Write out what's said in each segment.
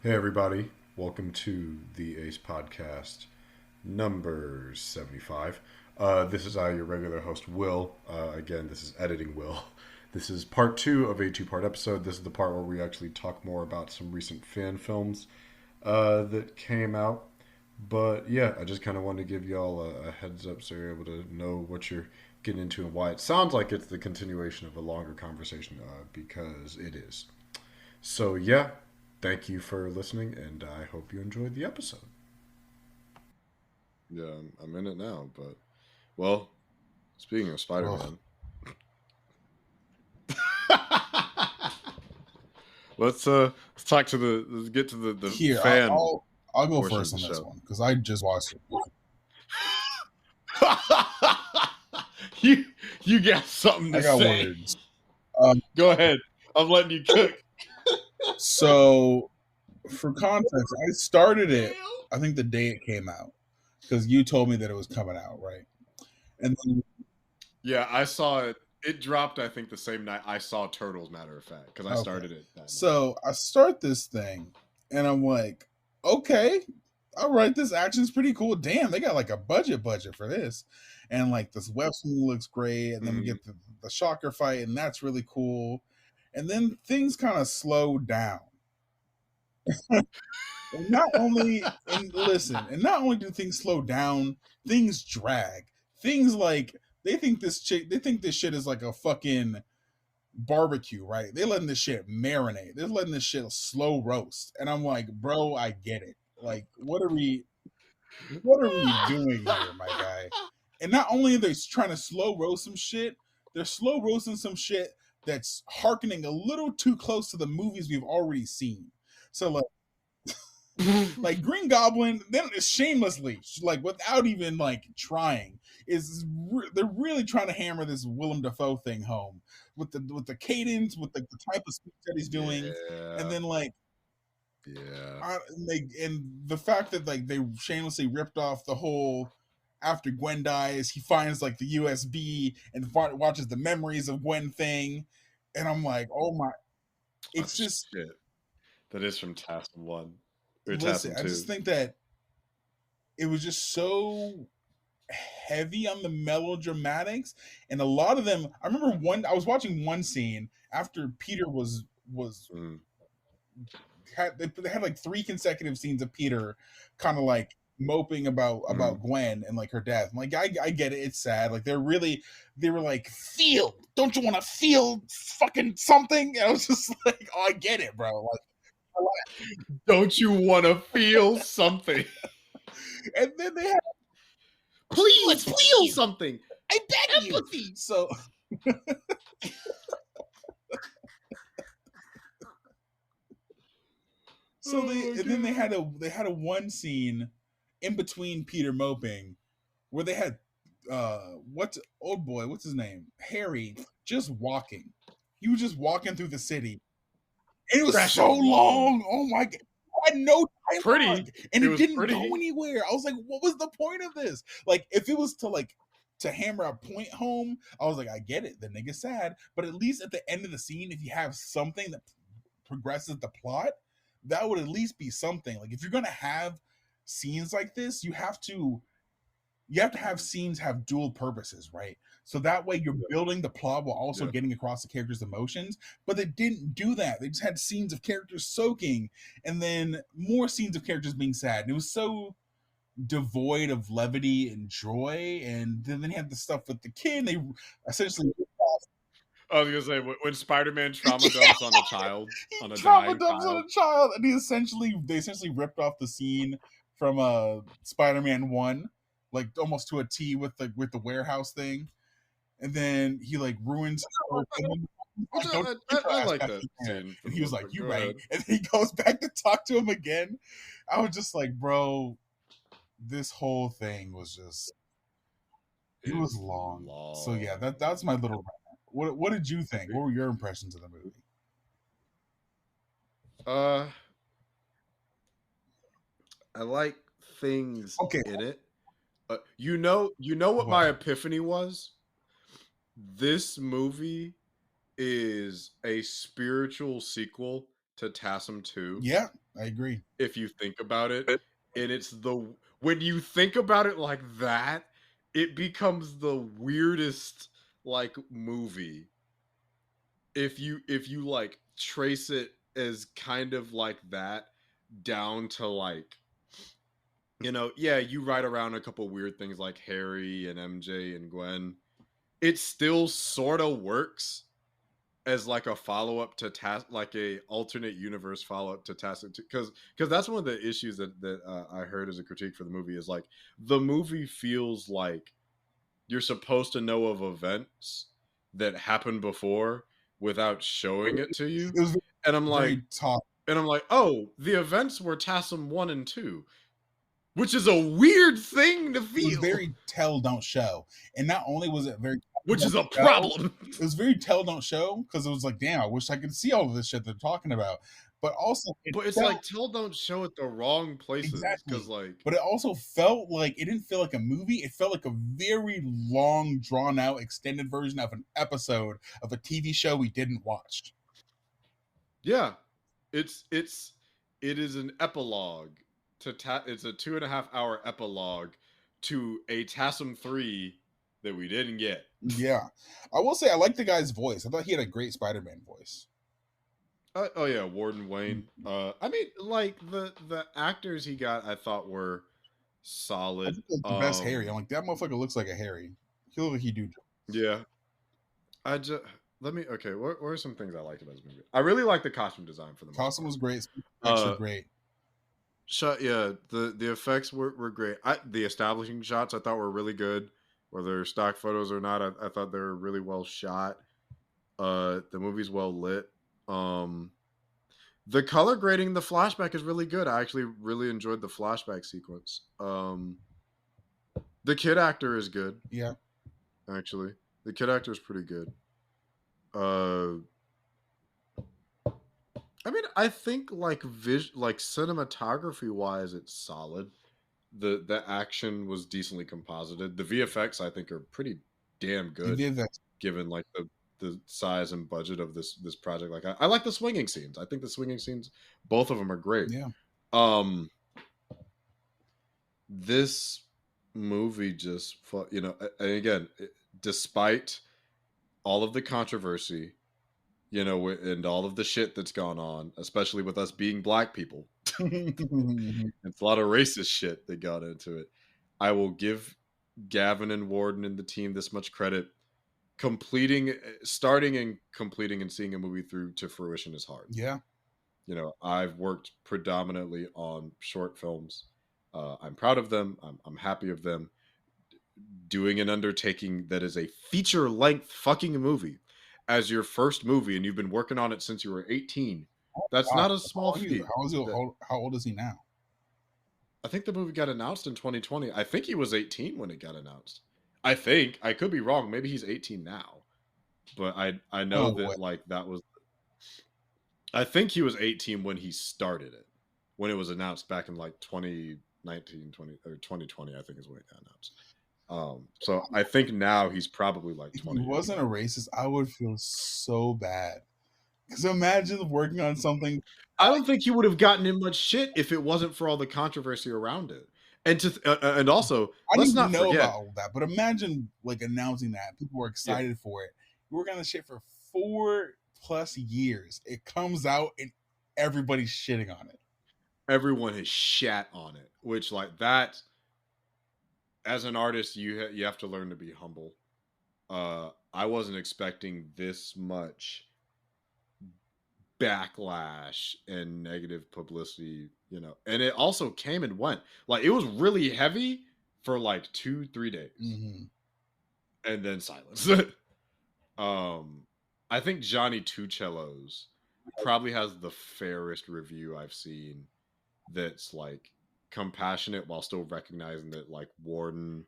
Hey, everybody. Welcome to the Ace Podcast number 75. This is your regular host, Will. Again, this is editing Will. This is part two of a two-part episode. This is the part where we actually talk more about some recent fan films that came out. But yeah, I just kind of wanted to give y'all a heads up so you're able to know what you're getting into and why it sounds like it's the continuation of a longer conversation because it is. So yeah, thank you for listening, and I hope you enjoyed the episode. Yeah, I'm in it now. But well, speaking of Spider-Man, let's talk to let's get to the Here, fan. I'll go portion first of on the this show. one because I just watched it. you got something to I got say? words. Go ahead. I'm letting you cook. So, for context, I started it. I think the day it came out because you told me that it was coming out, right? And then, Yeah, I saw it. It dropped, I think, the same night I saw Turtles. Matter of fact, because I Okay. started it. That night. So I start this thing, and I'm like, okay, all right, this action's pretty cool. Damn, they got like a budget for this, and like this web swing looks great, and then we get the shocker fight, and that's really cool. And then things kind of slow down. And not only do things slow down, things drag. Things like they think this shit is like a fucking barbecue, right? They're letting this shit marinate. They're letting this shit slow roast. And I'm like, bro, I get it. Like, what are we doing here, my guy? And not only are they trying to slow roast some shit, they're slow roasting some shit that's hearkening a little too close to the movies we've already seen. So like Green Goblin, then shamelessly, like without even like trying, they're really trying to hammer this Willem Dafoe thing home with the cadence, with the type of speech that he's doing, and then like and the fact that like they shamelessly ripped off the whole after Gwen dies, he finds like the USB and watches the memories of Gwen thing, and I'm like, oh my, it's just shit. That is from Task 1. Listen, I just think that it was just so heavy on the melodramatics, and a lot of them. I remember I was watching one scene after Peter they had like 3 consecutive scenes of Peter kind of like moping about Gwen and like her death. I'm like, I get it, it's sad. Like they were like, feel, don't you want to feel fucking something? And I was just like, oh, I get it, bro. Like, don't you want to feel something? And then they had, please feel something. I beg empathy. You. So then they had a one scene in between Peter moping where they had what's his name? Harry just walking. He was just walking through the city. And it was so long. Oh my god. I had no time. Pretty. And it didn't go anywhere. I was like, what was the point of this? Like, if it was to hammer a point home, I was like, I get it. The nigga's sad. But at least at the end of the scene, if you have something that progresses the plot, that would at least be something. Like, if you're gonna have scenes like this, you have to have scenes have dual purposes, right? So that way you're building the plot while also getting across the characters' emotions. But they didn't do that. They just had scenes of characters soaking and then more scenes of characters being sad. And it was so devoid of levity and joy. And then they had the stuff with the kid. They essentially I was gonna say when Spider-Man trauma dumps on a child, on a trauma dumps on a child, and they essentially ripped off the scene from Spider-Man 1, like almost to a T with the warehouse thing, and then he like ruins. I like that scene. And he was like, "You right," and then he goes back to talk to him again. I was just like, bro, this whole thing was just it was long. So yeah, that's my little. What did you think? What were your impressions of the movie? I like things in it. You know what my epiphany was? This movie is a spiritual sequel to TASM 2. Yeah, I agree. if you think about it. And it's when you think about it like that, it becomes the weirdest like movie. If you like trace it as kind of like that down to like, yeah, you write around a couple weird things like Harry and MJ and Gwen. It still sort of works as like a follow-up to like a alternate universe follow-up to Tacit, because that's one of the issues that I heard as a critique for the movie is like the movie feels like you're supposed to know of events that happened before without showing it to you. It was And I'm like, very top. oh, the events were TASM 1 and 2, which is a weird thing to It was feel. very tell don't show, and not only was it very, Which is a problem. it was very tell don't show because it was like, damn, I wish I could see all of this shit they're talking about. But also, But it's like tell don't show at the wrong places. Exactly. Because like, but it also felt like it didn't feel like a movie. It felt like a very long, drawn out, extended version of an episode of a TV show we didn't watch. yeah, it is an epilogue to it's a 2.5 hour epilogue to a TASM 3 that we didn't get. Yeah, I will say I like the guy's voice. I thought he had a great Spider-Man voice. Oh yeah, Warden Wayne. I mean, like the actors he got, I thought were I solid. think that's the best Harry. I'm like, that motherfucker looks like a Harry. He looks like he do. Yeah, I just okay. What are some things I liked about this movie? I really like the costume design for the Costume was great. Great. Yeah, the effects were great. The establishing shots I thought were really good. Whether stock photos or not, I thought they were really well shot. The movie's well lit. The color grading, the flashback is really good. I actually really enjoyed the flashback sequence. The kid actor is good. Yeah, actually, the kid actor is pretty good. I mean, I think like cinematography wise, it's solid. The action was decently composited. The VFX I think are pretty damn good, given like the size and budget of this project. Like I like the swinging scenes. I think the swinging scenes, both of them are great. Yeah. This movie just, and again, despite all of the controversy, and all of the shit that's gone on, especially with us being black people, it's a lot of racist shit that got into it. I will give Gavin and Warden and the team this much credit. Starting and completing and seeing a movie through to fruition is hard. Yeah. I've worked predominantly on short films. I'm proud of them. I'm happy of them. Doing an undertaking that is a feature-length fucking movie as your first movie, and you've been working on it since you were 18. That's not a small feat. How old is he now? I think the movie got announced in 2020. I think he was 18 when it got announced. I think. I could be wrong. Maybe he's 18 now. But I know like that was... I think he was 18 when he started it. When it was announced back in like 2019, 2020, I think is when it got announced. So I think now he's probably like 20. If he wasn't a racist, I would feel so bad. Because imagine working on something. I don't think he would have gotten in much shit if it wasn't for all the controversy around it. And also, let's not forget about all that. But imagine like announcing that people were excited for it. You work on the shit for 4+ years. It comes out and everybody's shitting on it. Everyone has shat on it, which like that. As an artist, you have to learn to be humble. I wasn't expecting this much backlash and negative publicity, and it also came and went. Like it was really heavy for like 2-3 days, and then silence. I think Johnny Two Cellos probably has the fairest review I've seen. That's like compassionate while still recognizing that like Warden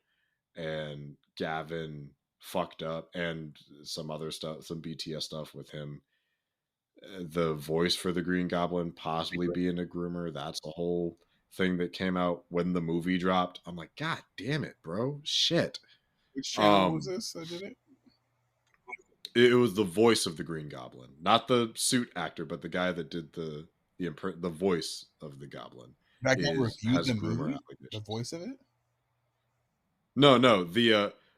and Gavin fucked up, and some other stuff, some BTS stuff with him. The voice for the Green Goblin possibly being a groomer. That's the whole thing that came out when the movie dropped. I'm like, God damn it, bro. Shit. Which channel was this that did it? It was the voice of the Green Goblin. Not the suit actor, but the guy that did the the voice of the Goblin That guy reviewed has the groomer movie, the allegations. voice of it. No,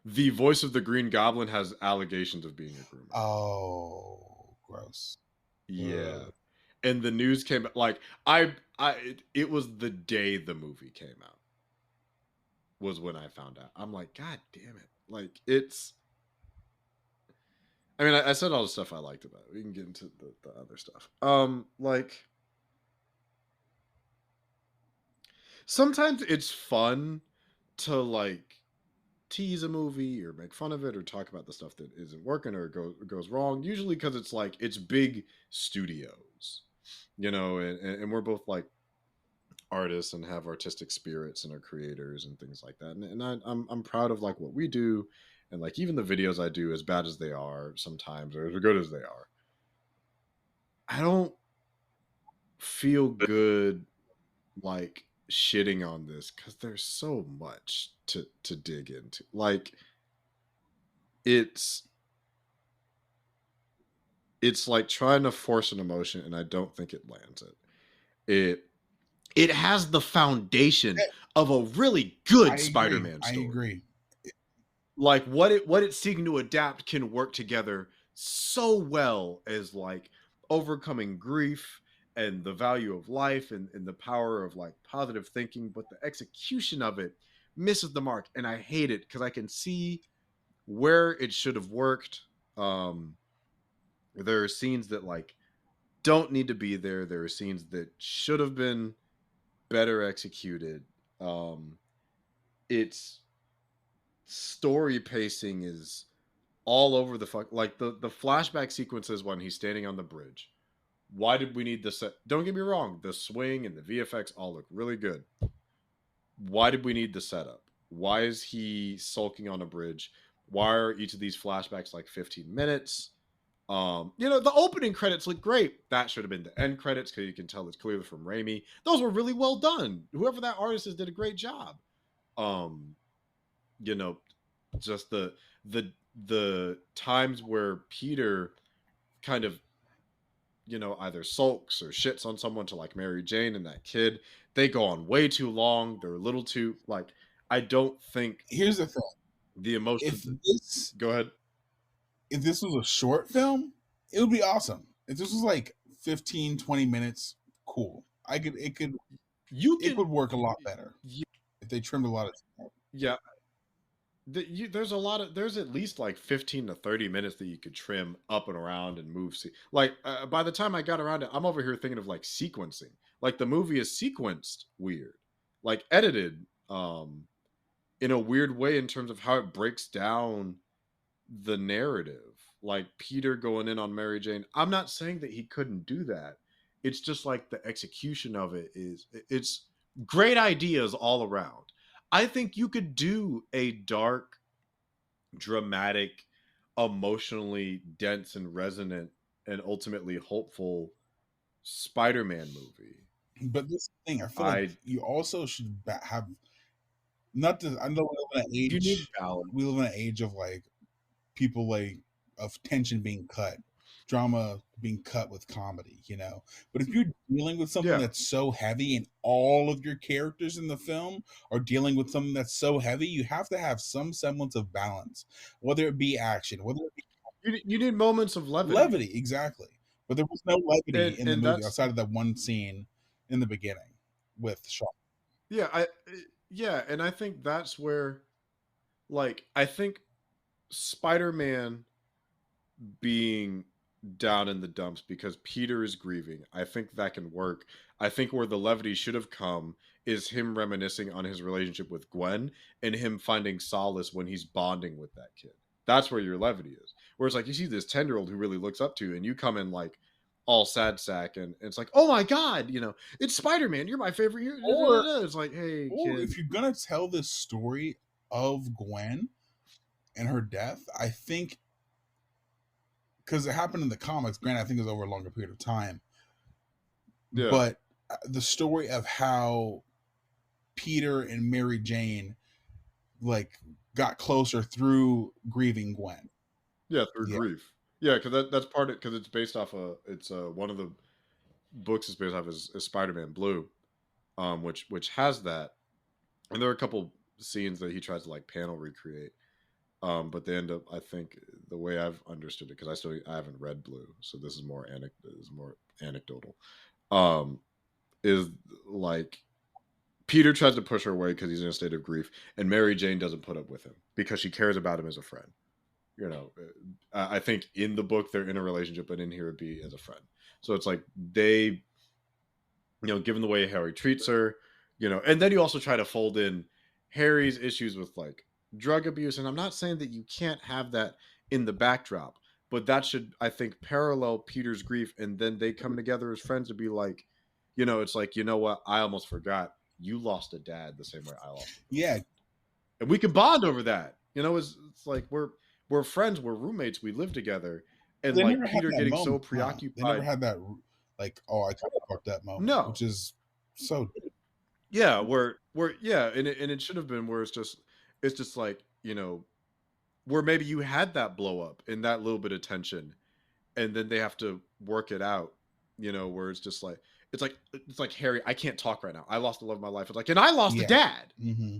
the voice of the Green Goblin has allegations of being a groomer. Oh, gross. Yeah. Ugh. And the news came like it was the day the movie came out was when I found out. I'm like, God damn it. Like it's I mean, I said all the stuff I liked about it. We can get into the other stuff. Like sometimes it's fun to like tease a movie or make fun of it or talk about the stuff that isn't working or goes wrong. Usually because it's like it's big studios, and we're both like artists and have artistic spirits and are creators and things like that. And I'm proud of like what we do, and like even the videos I do, as bad as they are sometimes or as good as they are, I don't feel good like shitting on this because there's so much to dig into. Like it's it's like trying to force an emotion and I don't think it lands it has the foundation of a really good Spider-Man I story. agree. Like what it's seeking to adapt can work together so well as like overcoming grief and the value of life and the power of like positive thinking, but the execution of it misses the mark and I hate it because I can see where it should have worked. There are scenes that like don't need to be there. There are scenes that should have been better executed. Its story pacing is all over the fuck. Like the flashback sequences when he's standing on the bridge. Why did we need the set? Don't get me wrong, the swing and the VFX all look really good. Why did we need the setup? Why is he sulking on a bridge? Why are each of these flashbacks like 15 minutes? The opening credits look great. That should have been the end credits because you can tell it's clearly from Raimi. Those were really well done. Whoever that artist is did a great job. Um, you know, just the times where Peter kind of either sulks or shits on someone to like Mary Jane and that kid, they go on way too long. They're a little too like. I don't think. Here's the thing: the emotion. Go ahead. If this was a short film, it would be awesome. If this was like 15, 20 minutes, cool. It could work a lot better if they trimmed a lot of time. Yeah. There's at least like 15 to 30 minutes that you could trim up and around and move. Like by the time I got around it, I'm over here thinking of like sequencing. Like the movie is sequenced weird, like edited in a weird way in terms of how it breaks down the narrative. Like Peter going in on Mary Jane. I'm not saying that he couldn't do that. It's just like the execution of it's great ideas all around. I think you could do a dark, dramatic, emotionally dense and resonant and ultimately hopeful Spider-Man movie. But this thing, I feel like you also should have not to. I know we live in an age. You need balance. We live in an age of like people like of tension being cut, drama being cut with comedy, But if you're dealing with something that's so heavy and all of your characters in the film are dealing with something that's so heavy, you have to have some semblance of balance, whether it be action, whether it be you need moments of levity. Levity, exactly. But there was no levity in the movie outside of that one scene in the beginning with Shaw. Yeah, and I think that's where, like, I think Spider-Man being down in the dumps because Peter is grieving, I think that can work. I think where the levity should have come is him reminiscing on his relationship with Gwen and him finding solace when he's bonding with that kid. That's where your levity is. Where it's like you see this 10-year-old who really looks up to you and you come in like all sad sack and it's like, oh my God, it's Spider-Man. You're my favorite. Or it's like, hey, kid. If you're going to tell this story of Gwen and her death, I think because it happened in the comics, granted, I think it was over a longer period of time. Yeah. But the story of how Peter and Mary Jane like got closer through grieving Gwen. Yeah, through grief. Yeah, because that's part of it because it's based off it's one of the books is based off is Spider-Man Blue, which has that, and there are a couple scenes that he tries to like panel recreate, but they end up, I think, the way I've understood it, because I haven't read Blue, so this is more anecdotal. Um, is like Peter tries to push her away because he's in a state of grief, and Mary Jane doesn't put up with him because she cares about him as a friend. You know, I think in the book they're in a relationship, but in here it'd be as a friend. So it's like they, you know, given the way Harry treats her, you know, and then you also try to fold in Harry's issues with like drug abuse, and I'm not saying that you can't have that in the backdrop, but that should, I think, parallel Peter's grief, and then they come together as friends to be like, you know, it's like, you know what, I almost forgot you lost a dad the same way I lost a Yeah, and we can bond over that. You know, it's like we're friends, we're roommates, we live together, and they like never had Peter that getting moment. so They never preoccupied. had that like, oh, I kind of fucked that moment. No, which is so. yeah, we're yeah, and it should have been where it's just like, you know, where maybe you had that blow up and that little bit of tension, and then they have to work it out. You know, where it's like Harry, I can't talk right now. I lost the love of my life. It's like, and I lost a dad. Mm-hmm.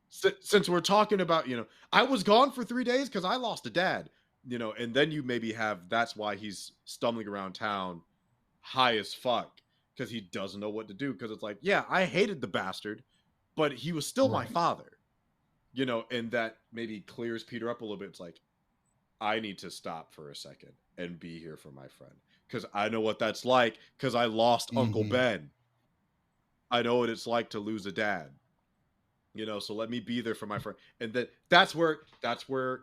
Since we're talking about, you know, I was gone for 3 days because I lost a dad, you know, and then you maybe have that's why he's stumbling around town high as fuck because he doesn't know what to do, because it's like, yeah, I hated the bastard, but he was still my father, you know, and that maybe clears Peter up a little bit. It's like, I need to stop for a second and be here for my friend because I know what that's like because I lost Uncle Ben. I know what it's like to lose a dad. You know, so let me be there for my friend. And that's where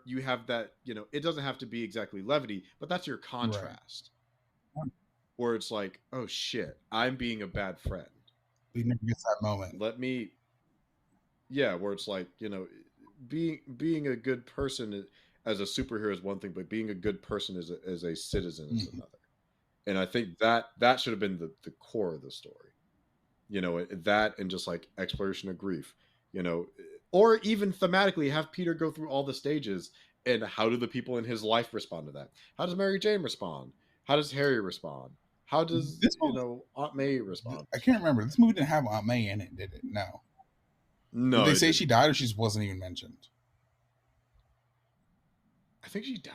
you have that, you know, it doesn't have to be exactly levity, but that's your contrast. Where it's like, oh shit, I'm being a bad friend. He never gets that moment. Let me, yeah, where it's like, you know, being a good person as a superhero is one thing, but being a good person as a citizen is another. And I think that should have been the core of the story. You know, that and just like exploration of grief, you know, or even thematically have Peter go through all the stages, and how do the people in his life respond to that? How does Mary Jane respond? How does Harry respond? How does you know, Aunt May respond? I can't remember. This movie didn't have Aunt May in it, did it? No. No. Did they say she died, or she wasn't even mentioned? I think she died.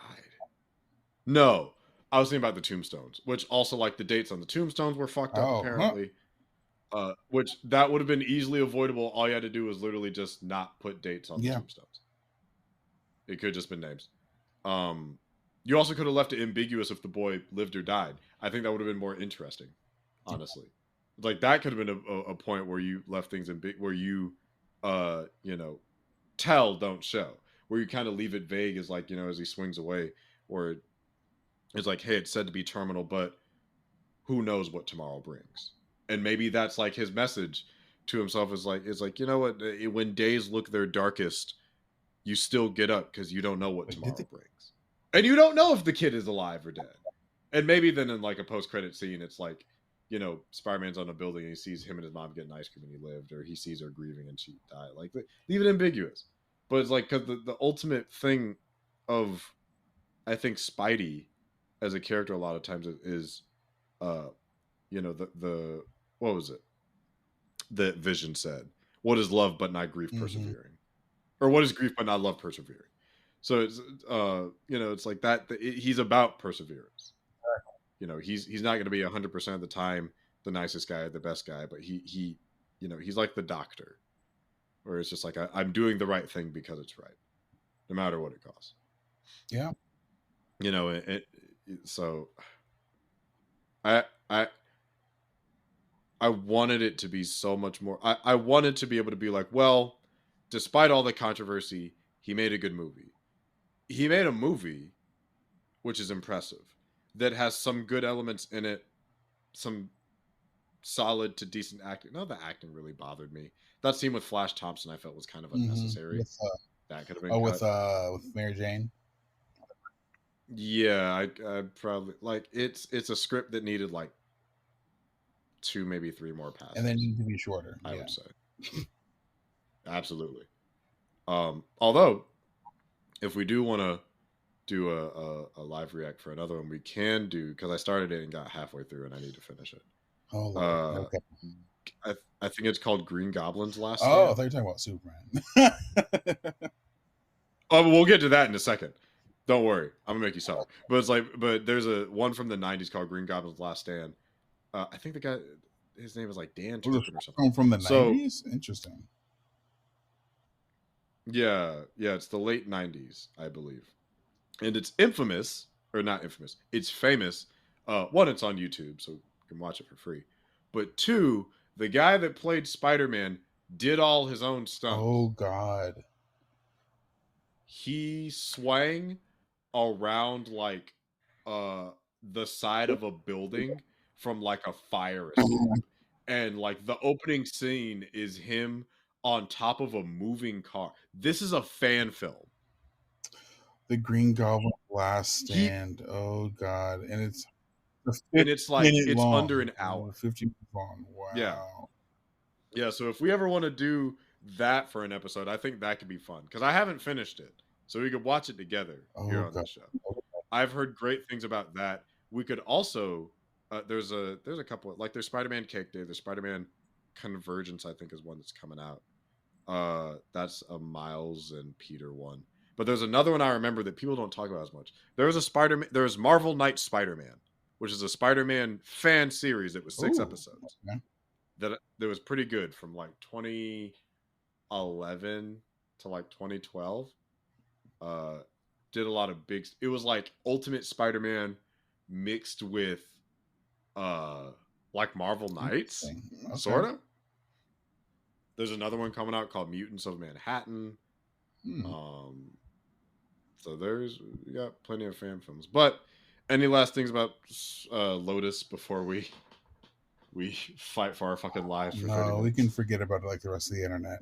No. I was thinking about the tombstones, which also, like, the dates on the tombstones were fucked up, apparently. Which that would have been easily avoidable. All you had to do was literally just not put dates on the tombstones. It could have just been names. You also could have left it ambiguous if the boy lived or died. I think that would have been more interesting, honestly. Like, that could have been a point where you left things where you, you know, tell, don't show. Where you kind of leave it vague as, like, you know, as he swings away, or it's like, hey, it's said to be terminal, but who knows what tomorrow brings. And maybe that's like his message to himself is like, you know what, when days look their darkest, you still get up because you don't know what tomorrow brings. And you don't know if the kid is alive or dead. And maybe then in like a post-credit scene, it's like, you know, Spider-Man's on a building and he sees him and his mom getting ice cream and he lived, or he sees her grieving and she died. Like, leave it ambiguous. But it's like, because the ultimate thing of, I think, Spidey as a character a lot of times is you know, the what was it that Vision said, what is love but not grief persevering, or what is grief but not love persevering. So it's you know, it's like that he's about perseverance. You know, he's not going to be 100% of the time the nicest guy, the best guy, but he you know, he's like the doctor, where it's just like, I'm doing the right thing because it's right, no matter what it costs. Yeah. You know, so I wanted it to be so much more. I wanted to be able to be like, well, despite all the controversy, he made a good movie. He made a movie, which is impressive, that has some good elements in it, some solid to decent acting. No, the acting really bothered me. That scene with Flash Thompson I felt was kind of unnecessary. That could have been cut. With Mary Jane. Yeah, I probably, like, it's a script that needed like 2, maybe 3 more passes, and then need to be shorter. I would say. Absolutely. Although, if we do want to do a live react for another one, we can do, because I started it and got halfway through and I need to finish it. Oh, Lord. Okay. I think it's called Green Goblin's Last Oh, I Stand. thought you were talking about Superman. Oh, we'll get to that in a second. Don't worry, I'm gonna make you suffer. But it's like, but there's a one from the '90s called Green Goblin's Last Stand. I think the guy, his name is like Dan Turpin or something. From the 90s? Interesting. Yeah, it's the late '90s, I believe, and it's infamous, or not infamous. It's famous. One, it's on YouTube, so you can watch it for free. But two, the guy that played Spider-Man did all his own stunts. Oh God. He swang around like the side of a building from like a fire escape. And like the opening scene is him on top of a moving car. This is a fan film. The Green Goblin Last Stand. Oh God. And it's like it's long. under an hour. 50 minutes long. Wow. Yeah, so if we ever want to do that for an episode, I think that could be fun. Because I haven't finished it. So we could watch it together here on the show. I've heard great things about that. We could also there's a couple of, like, there's Spider-Man Cake Day, there's Spider-Man Convergence, I think is one that's coming out. That's a Miles and Peter one. But there's another one I remember that people don't talk about as much. There's Marvel Knights Spider-Man, which is a Spider-Man fan series that was 6 episodes. Okay. That was pretty good from like 2011 to like 2012. Did a lot of big. It was like Ultimate Spider-Man mixed with like Marvel Knights, okay. Sort of. There's another one coming out called Mutants of Manhattan. So we got plenty of fan films. But any last things about Lotus before we fight for our fucking lives for 30 minutes? We can forget about it like the rest of the internet.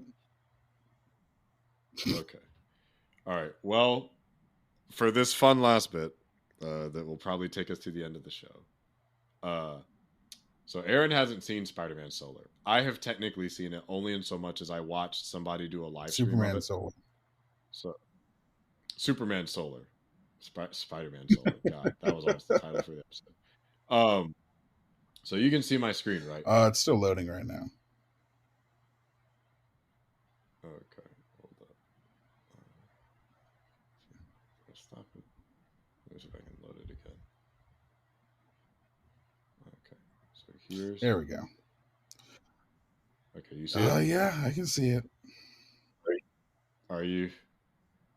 Okay. All right. Well, for this fun last bit, that will probably take us to the end of the show. So Aaron hasn't seen Spider-Man Solar. I have technically seen it only in so much as I watched somebody do a live stream of it. Solar. So Superman Solar. Spider-Man Solar. God, that was almost the title for the episode. So you can see my screen, right? It's still loading right now. Okay, hold up. Stop it. Let's see if I can load it again. Okay, so here's. There we go. Okay, you see it? Yeah, I can see it. Are you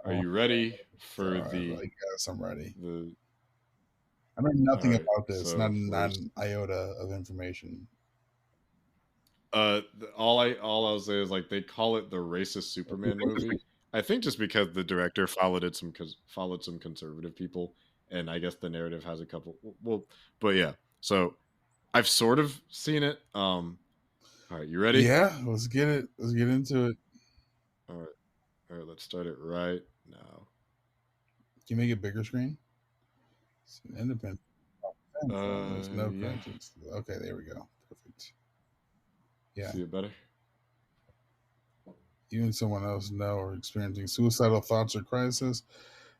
ready for the? I guess I'm ready. The. I know nothing about this. So not an iota of information. All I'll say is, like, they call it the racist Superman movie. I think just because the director followed some conservative people, and I guess the narrative has a couple. Well, but yeah. So I've sort of seen it. All right, you ready? Yeah, let's get it. Let's get into it. All right. Let's start it right now. Can you make it bigger screen? It's an independent. There's no context. Okay, there we go. Perfect. Yeah. See it better? You and someone else know or experiencing suicidal thoughts or crisis,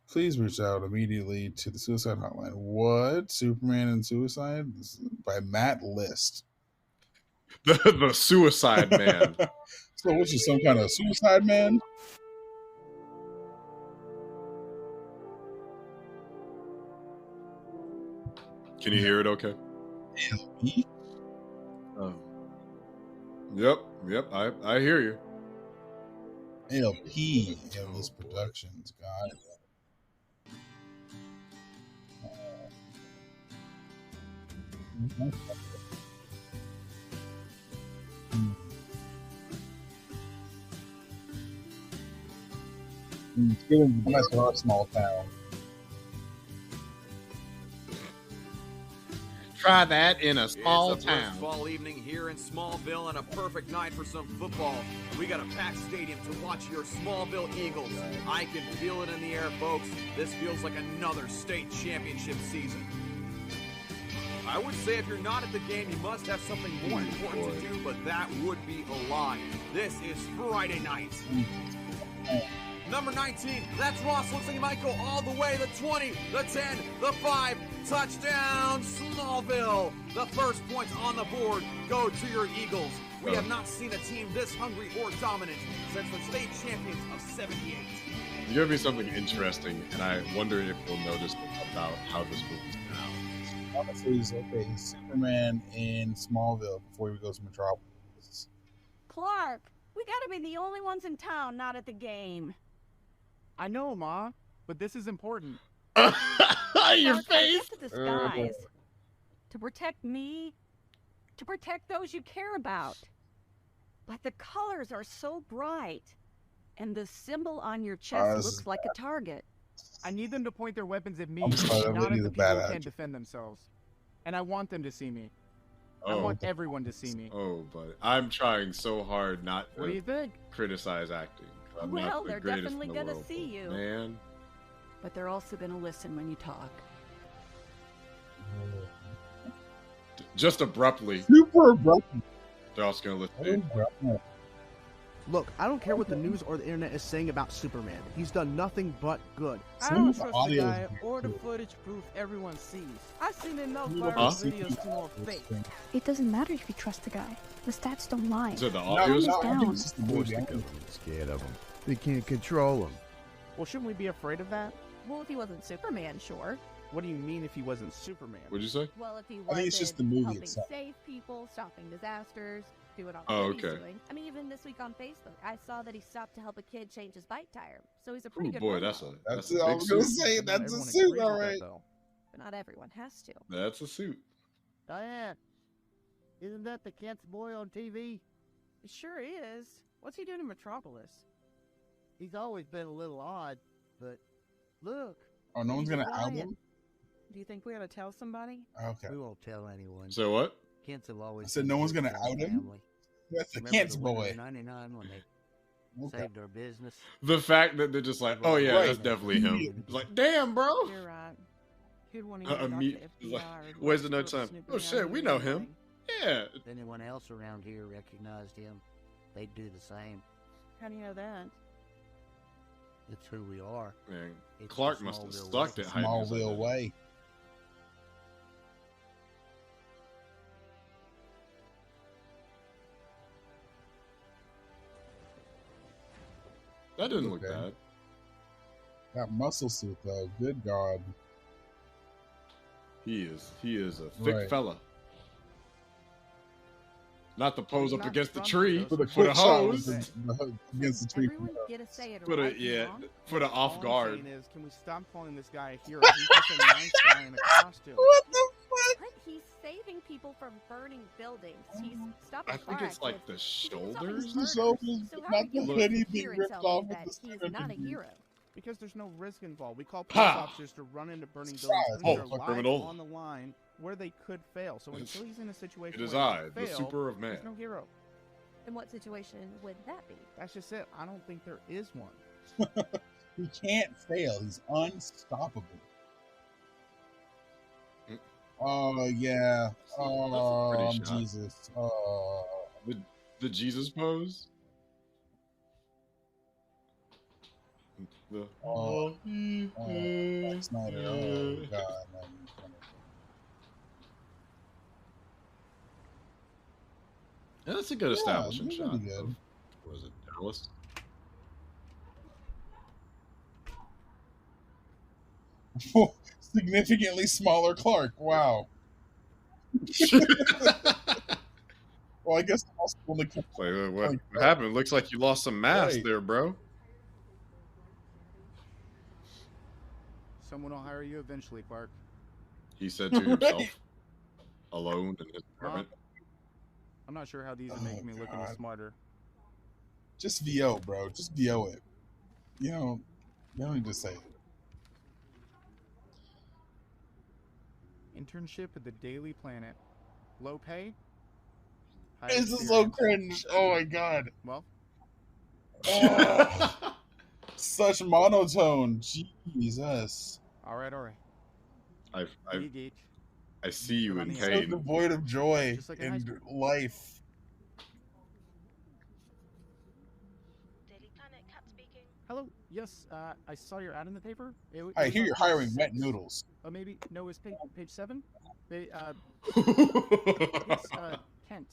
please reach out immediately to the suicide hotline. What? Superman and Suicide? This is by Matt List. The Suicide Man. So what's this, some kind of suicide man? Can you hear it okay? LP? Yep. I hear you. LP, Endless Productions, God. It's getting the best of our small town. Try that in a small town. It's a fall evening here in Smallville and a perfect night for some football. We got a packed stadium to watch your Smallville Eagles. I can feel it in the air, folks. This feels like another state championship season. I would say if you're not at the game, you must have something more important to do, but that would be a lie. This is Friday night. Number 19, that's Ross. Looks like he might go all the way. The 20, the 10, the 5. Touchdown, Smallville. The first points on the board go to your Eagles. We have not seen a team this hungry or dominant since the state champions of '78. You gave me something interesting, and I wonder if you'll notice about how this movie's now. Honestly, okay, he's Superman in Smallville before he goes to Metropolis. Clark, we gotta be the only ones in town not at the game. I know, Ma, but this is important. Your Clark, I face! get the disguise. To protect me, to protect those you care about. But the colors are so bright, and the symbol on your chest looks like a target. I need them to point their weapons at me, I'm sorry, I'm not at really the the people bad who can't actor. defend themselves. And I want them to see me. I Oh, want everyone to see me. oh, but I'm trying so hard not What do you to think? criticize acting. I'm Well, not the they're greatest definitely in the gonna world, see but you. Man, But they're also gonna listen when you talk. just abruptly, Super abrupt. they're also gonna listen. Look, I don't care what the news or the internet is saying about Superman. He's done nothing but good. I Some don't of the trust the audio guy is or the good. footage proof everyone sees. I've seen enough Huh? viral videos to know a fake. It doesn't matter if you trust the guy. The stats don't lie. So the No, audio's no, I think down. it's just the Of course movie. the government's scared of him. They can't control him. Well, shouldn't we be afraid of that? Well, if he wasn't Superman, sure. What do you mean if he wasn't Superman? What'd you say? Well, if he I wasn't think it's just the movie helping itself. save people, stopping disasters, doing all Oh, that he's okay. doing. I mean, even this week on Facebook, I saw that he stopped to help a kid change his bike tire. So he's a pretty Oh good boy, role that's model. that's That's a I big was gonna suit. say Not that's a everyone suit, agrees all with that, right. though. But not everyone has to. That's a suit. Diane, isn't that the Kent's boy on TV? It sure is. What's he doing in Metropolis? He's always been a little odd, but look. Oh, no one's gonna out Ryan. him. Do you think we ought to tell somebody? Okay, We won't tell anyone. So what? Kents have always I said been no a one's good gonna out him? family. that's the Remember Kent's the winter boy. of '99 when they Okay. saved our business? The fact that they're just like, oh yeah, Right. that's definitely him. It's like, damn, bro. You're right. Who'd want Uh, to me- talk to like, FBI or where's the Lotus no or time? Superman Oh shit, we or know him. anything? Yeah. If anyone else around here recognized him, they'd do the same. How do you know that? It's who we are. Man, It's Clark the must have Smallville sucked way. at hiding his Smallville identity. way. That didn't look Okay. bad. That muscle suit though. Good God. He is a thick Right. fella. Not to pose He's up not against the from tree here, For the for quick the shot with hose. the hook against the tree. Everyone get to say it For the right and yeah, wrong. for the off All guard. I'm saying is, can we stop calling this guy a hero? He's just a nice guy in a costume. What the fuck? But he's saving people from burning buildings. He's stopping I think fire it's like accidents. the He's doing something shoulders. The murderous. shoulders, So how not are you the supposed hoodie to being hear and ripped tell me off that with the he's string not a interview. hero? Because there's no risk involved. We call police Ha! officers to run into burning Try buildings, it. putting their Oh, lives criminal. on the line where they could fail. So until he's in a situation It is where he I, can the fail, super of man. there's no hero. In what situation would that be? That's just it. I don't think there is one. He can't fail. He's unstoppable. Mm. Oh yeah. That's a Oh, pretty I'm shot. Jesus. Oh. The Jesus pose. The Oh. Zack Snyder. Oh God. man. Yeah, that's a good Yeah, establishing he's shot. really good. Of, was it Dallas? Significantly smaller Clark. Wow. Well, I guess the hospital only kept- Like, Like, what happened? Looks like you lost some mass Right. there, bro. Someone will hire you eventually, Clark. He said to himself, alone in his apartment. I'm not sure how these are Oh, making me look any God. smarter. just VO, bro. Just VO it. You don't need to say it. Internship at the Daily Planet. Low pay? High This is so experience. cringe. Oh my God. Well, Oh, such monotone. Jesus. all right. I see you in So pain. devoid of joy Just like in high and life. Daily Planet, Cat speaking. Hello. Yes, I saw your ad in the paper. It I was hear on you're page hiring 6. wet noodles. Maybe no, it's page 7. Yes, Kent.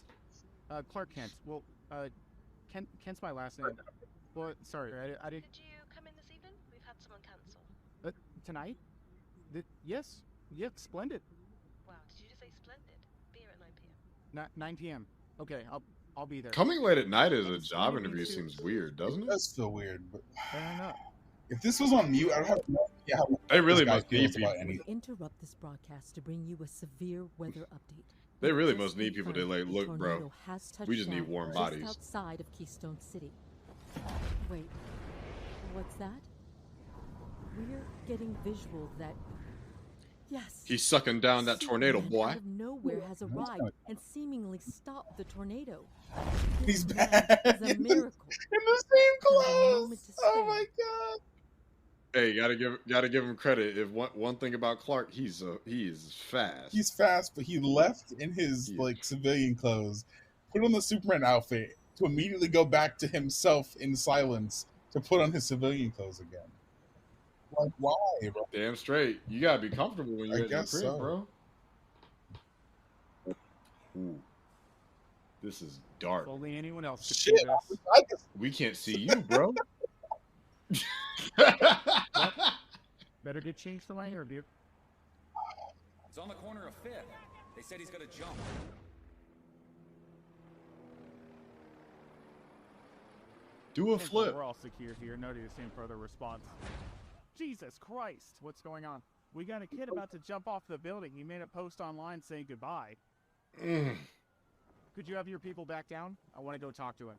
Clark Kent. Well, Kent's my last name. Well, sorry, I did. Could you come in this evening? We've had someone cancel. Tonight? Yes. Yep. Splendid. Wow, did you just say splendid? Beer at 9 p.m. 9 p.m. Okay, I'll be there. Coming late at night as a It's job funny to interview be seems too. weird, doesn't It it? does feel weird, but Fair enough. if this was on mute, I'd have no idea how They really this guy must need feels about people. anything. Interrupt this broadcast to bring you a severe weather update. They really Just must need people to confirmed like, a look, bro. tornado has touched We just need down warm just bodies. outside of Keystone City. Wait, what's that? We're getting visuals that. Yes. He's sucking down that tornado, Superman boy. out of nowhere has arrived and seemingly stopped the tornado. He's This man back is a in miracle. the same Not a moment clothes. to Oh spare. my god. Hey, gotta give him credit. If one thing about Clark, he is fast. He's fast, but he left in his He is- like civilian clothes, put on the Superman outfit to immediately go back to himself in silence to put on his civilian clothes again. Like why, bro? Damn straight. You gotta be comfortable when I you're at your guess crib, so. bro. Ooh. This is dark. If only anyone else could Shit, see this. I guess We can't see you, bro. Better get changed to lighter, dude. It's on the corner of 5th. They said he's gonna jump. Do a Think flip. We're all secure here. No need to seem further response. Jesus Christ! What's going on? We got a kid about to jump off the building. He made a post online saying goodbye. Could you have your people back down? I want to go talk to him.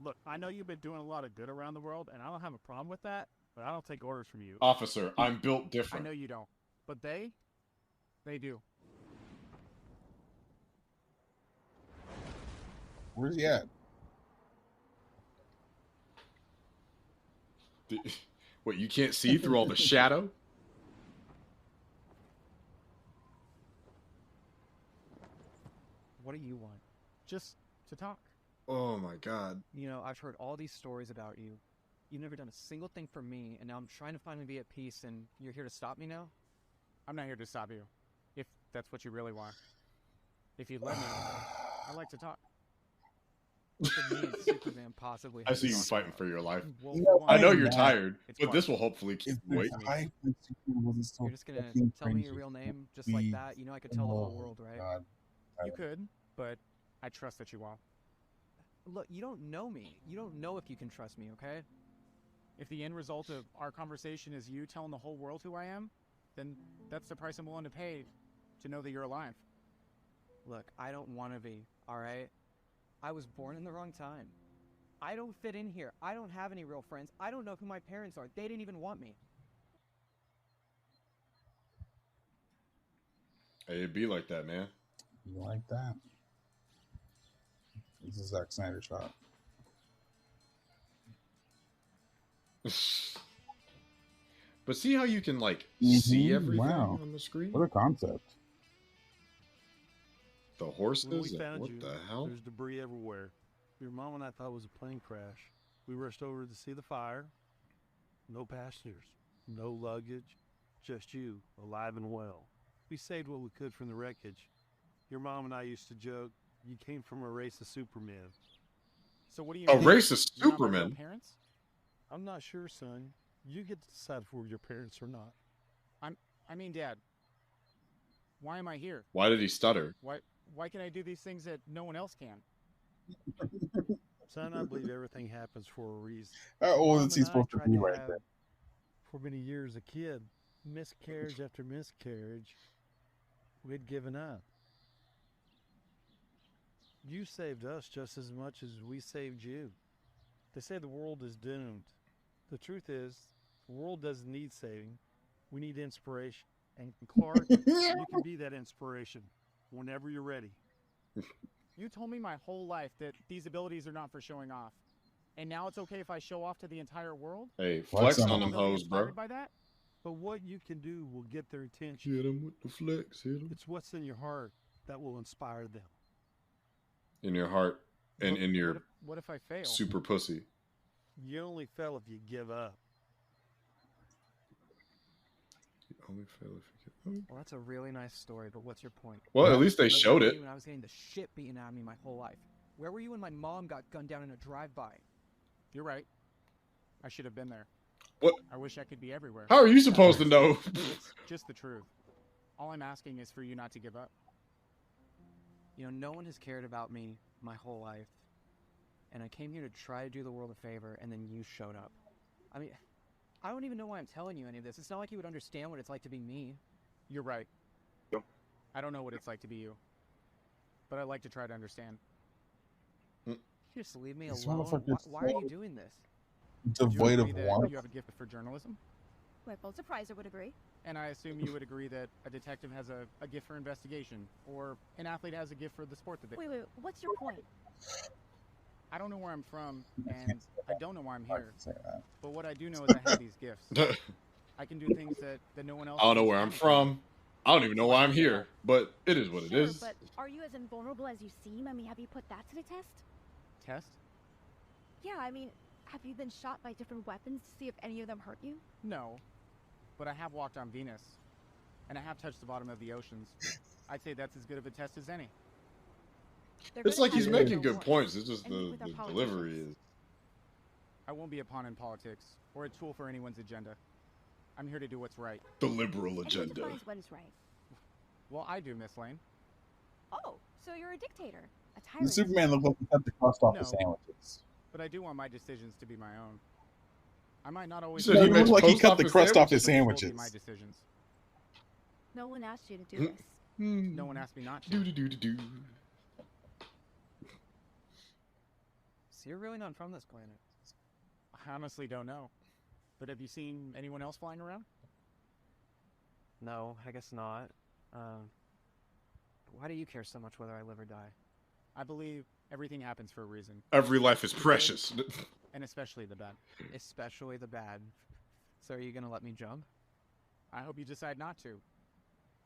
Look, I know you've been doing a lot of good around the world, and I don't have a problem with that, but I don't take orders from you. Officer, I'm built I different. know you don't, but they do. where's he at? What, you can't see through all the shadow? What do you want? Just to talk. Oh my god. You know, I've heard all these stories about you. You've never done a single thing for me, and now I'm trying to finally be at peace, and you're here to stop me now? I'm not here to stop you, if that's what you really want. If you'd let me, I'd like to talk. What could me and Superman possibly I have see to you talk fighting about? for your life. Well, You for know, one, I know I'm you're mad. tired, It's but fun. this will hopefully keep If you this awake. guy from Superman wasn't so You're just gonna fucking tell me cringy, your real name just we- like that? You know I could tell the whole oh, world, right? God. You could, but I trust that you will. Look, you don't know me. You don't know if you can trust me, okay? If the end result of our conversation is you telling the whole world who I am, then that's the price I'm willing to pay to know that you're alive. Look, I don't want to be, alright? I was born in the wrong time. I don't fit in here. I don't have any real friends. I don't know who my parents are. They didn't even want me. Hey, it'd be like that, man. You like that? This is Zack Snyder shot. But see how you can like Mhm, see everything wow. on the screen? What a concept. The When horses? we found What you, the hell? there's debris everywhere. Your mom and I thought it was a plane crash. We rushed over to see the fire. No passengers, no luggage, just you, alive and well. We saved what we could from the wreckage. Your mom and I used to joke, you came from a race of Supermen. So what do you A mean? race of You're not my real Supermen? parents? I'm not sure, son. You get to decide if we're your parents or not. I mean, Dad. Why am I here? Why did he stutter? Why can I do these things that no one else can? Son, I believe everything happens for a reason. How old Mom is he and I supposed to tried be right have, there? For many years, a kid, miscarriage after miscarriage, we'd given up. You saved us just as much as we saved you. They say the world is doomed. The truth is, the world doesn't need saving. We need inspiration. And Clark, you can be that inspiration whenever you're ready. You told me my whole life that these abilities are not for showing off. And now it's okay if I show off to the entire world? Hey, Flex flex on on him. them hoes, bro. Inspired by that? But what you can do will get their attention. Hit him with the flex, hit him. It's what's in your heart that will inspire them. In your heart and in your What if I fail? super pussy. You only fail if you give up. You only fail if you give up. Well, that's a really nice story, but what's your point? Well, at least they showed it. When I was getting the shit beaten out of me my whole life. Where were you when my mom got gunned down in a drive-by? You're right. I should have been there. What? I wish I could be everywhere. How are you supposed to know? It's just the truth. All I'm asking is for you not to give up. You know, no one has cared about me my whole life. And I came here to try to do the world a favor, and then you showed up. I mean, I don't even know why I'm telling you any of this. It's not like you would understand what it's like to be me. You're right. I don't know what it's like to be you. But I'd like to try to understand. You just leave me This alone? motherfucker's Why are you doing this? Devoid of Do you agree that warmth. you have a gift for journalism? My full surprise, I would agree. And I assume you would agree that a detective has a gift for investigation, or an athlete has a gift for the sport that they... Wait, what's your point? I don't know where I'm from, and I don't know why I'm here. Say that. But what I do know is I have these gifts. I can do things that no one else I don't know can. where I'm from. I don't even know why I'm here, but it is what it is. But are you as invulnerable as you seem? I mean, have you put that to the test? Test? Yeah, I mean, have you been shot by different weapons to see if any of them hurt you? No. But I have walked on Venus, and I have touched the bottom of the oceans. I'd say that's as good of a test as any. It's like he's making good points. It's just the delivery is. I won't be a pawn in politics, or a tool for anyone's agenda. I'm here to do what's right. The liberal agenda. What is right? Well, I do, Miss Lane. Oh, so you're a dictator, a The tyrant. Superman looked like he cut the crust off the No. sandwiches. But I do want my decisions to be my own. I might not always... You said he It makes looked like he post cut the office crust off his sandwiches. sandwiches. My decisions. No one asked you to do this. No one asked me not to. Do. So you're really not from this planet? I honestly don't know. But have you seen anyone else flying around? No, I guess not. Why do you care so much whether I live or die? I believe everything happens for a reason. Every life is precious. And especially the bad. Especially the bad. So are you gonna let me jump? I hope you decide not to.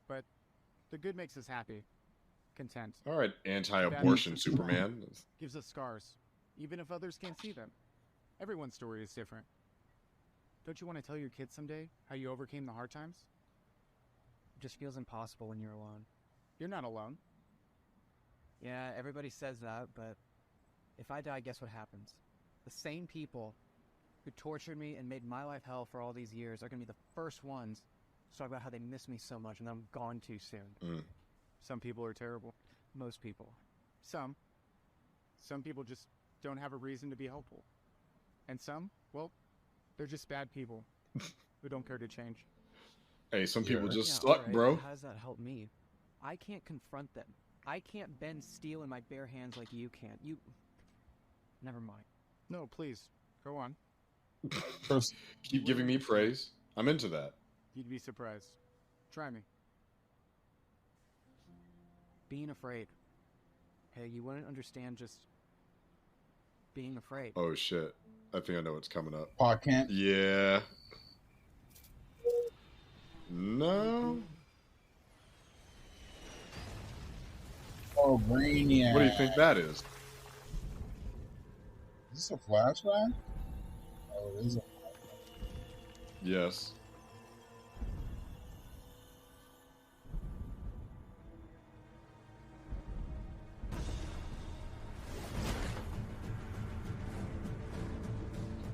But the good makes us happy. Content. All right, anti-abortion Superman. Gives us scars. Even if others can't see them. Everyone's story is different. Don't you want to tell your kids someday how you overcame the hard times? It just feels impossible when you're alone. You're not alone. Yeah, everybody says that, but if I die, guess what happens? The same people who tortured me and made my life hell for all these years are going to be the first ones to talk about how they miss me so much and that I'm gone too soon. Some people are terrible. Most people. Some people just don't have a reason to be helpful. And some, well, they're just bad people who don't care to change. Hey, some people just yeah, suck, right, bro. How does that help me? I can't confront them. I can't bend steel in my bare hands like you can. You... Never mind. No, please, go on. Keep giving me praise. I'm into that. You'd be surprised. Try me. Being afraid. Hey, you wouldn't understand just being afraid. Oh shit! I think I know what's coming up. Paw Kent? Yeah. No. Oh, Brainiac. What do you think that is? Is this a flashback? Oh, it is a flashback. Yes.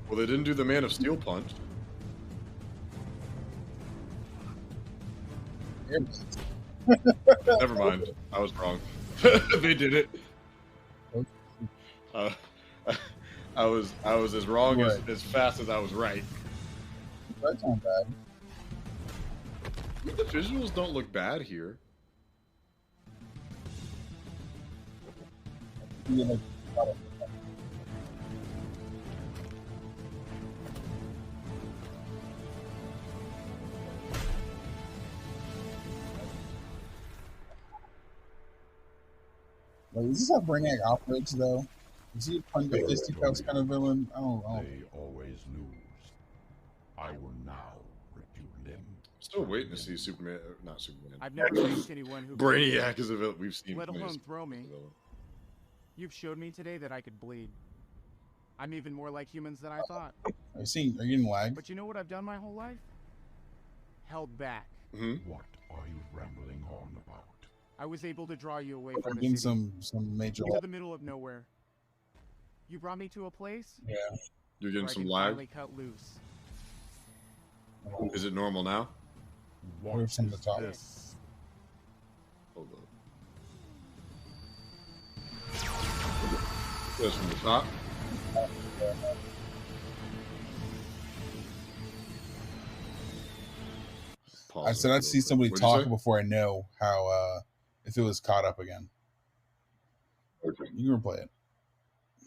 Well, they didn't do the Man of Steel punch. Never mind. I was wrong. They did it. I was as wrong as fast as I was right. That's not bad. The visuals don't look bad here. Yeah, like, is this how Brainiac operates, though? Is he a punch the fisticuffs kind of villain? I don't know. They always lose. I will now repute them. Still waiting to see Superman. Not Superman. I've never faced anyone who... Brainiac is a villain. We've seen. Let alone throw me. You've showed me today that I could bleed. I'm even more like humans than I thought. Are you getting lagged? But you know what I've done my whole life? Held back. What are you rambling on about? I was able to draw you away I'm from the getting city. some major To the middle of nowhere. You brought me to a place. Yeah. You're getting where I some can lag? finally cut loose. Is it normal now? What from the top? This. Hold up. This from the top. I said I'd see somebody What'd you talk say? before I know how if it was caught up again. Okay. You can replay it.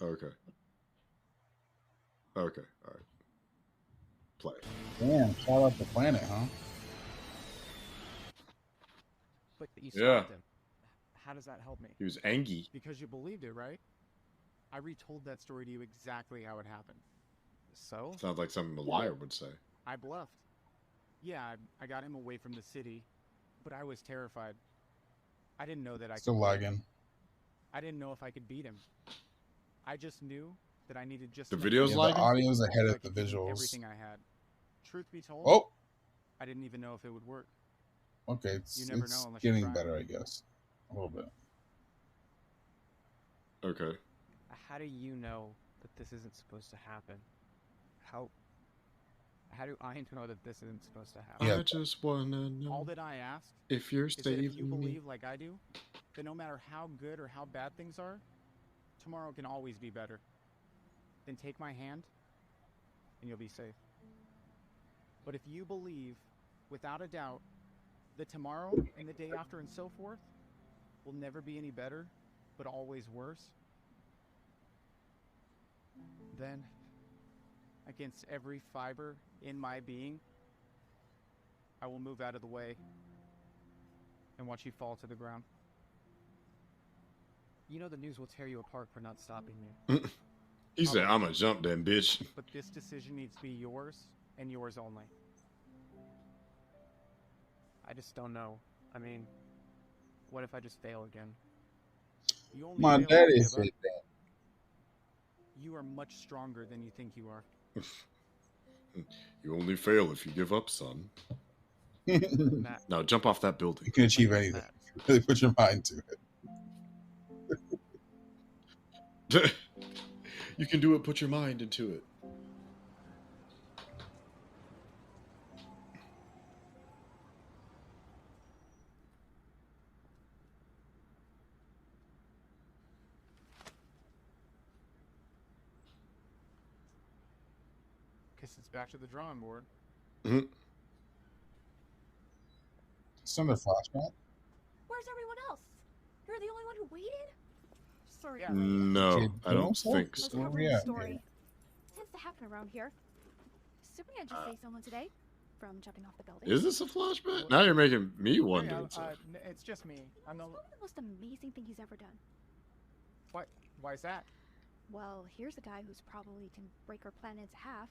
Okay. Okay. All right. Play. Damn, shout out the planet, huh? But you Yeah. stopped him. How does that help me? He was angry. Because you believed it, right? I retold that story to you exactly how it happened. So? Sounds like something a liar would say. I bluffed. Yeah, I got him away from the city, but I was terrified. I didn't know that I Still could. lagging. I didn't know if I could beat him. I just knew that I needed just The enough video's time Yeah, the lagging? audio's ahead so I of the could give him visuals. everything I had. Truth be told, Oh, I didn't even know if it would work. okay. You It's never know unless you getting try. better, I guess. A little bit. Okay. How do you know that this isn't supposed to happen? How do I know that this isn't supposed to happen? Yeah. I just wanna know All that I ask if you're is that if you saving me. believe like I do, that no matter how good or how bad things are, tomorrow can always be better. Then take my hand, and you'll be safe. But if you believe, without a doubt, that tomorrow and the day after and so forth will never be any better, but always worse, then, against every fiber in my being, I will move out of the way and watch you fall to the ground. You know the news will tear you apart for not stopping me. He said, I'm gonna jump then, bitch. But this decision needs to be yours and yours only. I just don't know. I mean, what if I just fail again? You only My fail if daddy you said give up. that. You are much stronger than you think you are. You only fail if you give up, son. Matt, Now jump off that building. You can achieve anything. Really put your mind to it. You can do it, put your mind into it. Guess it's back to the drawing board. It's another flashback. Where's everyone else? You're the only one who waited? Sorry. No, I don't so? think Let's so. cover Yeah. the story. Tends to happen around here. Superman just saved someone today from jumping off the building. Is this a flashback? Now you're making me wonder. It's just me. I'm the. It's probably the most amazing thing he's ever done. Why is that? Well, here's a guy who's probably can break our planet into half,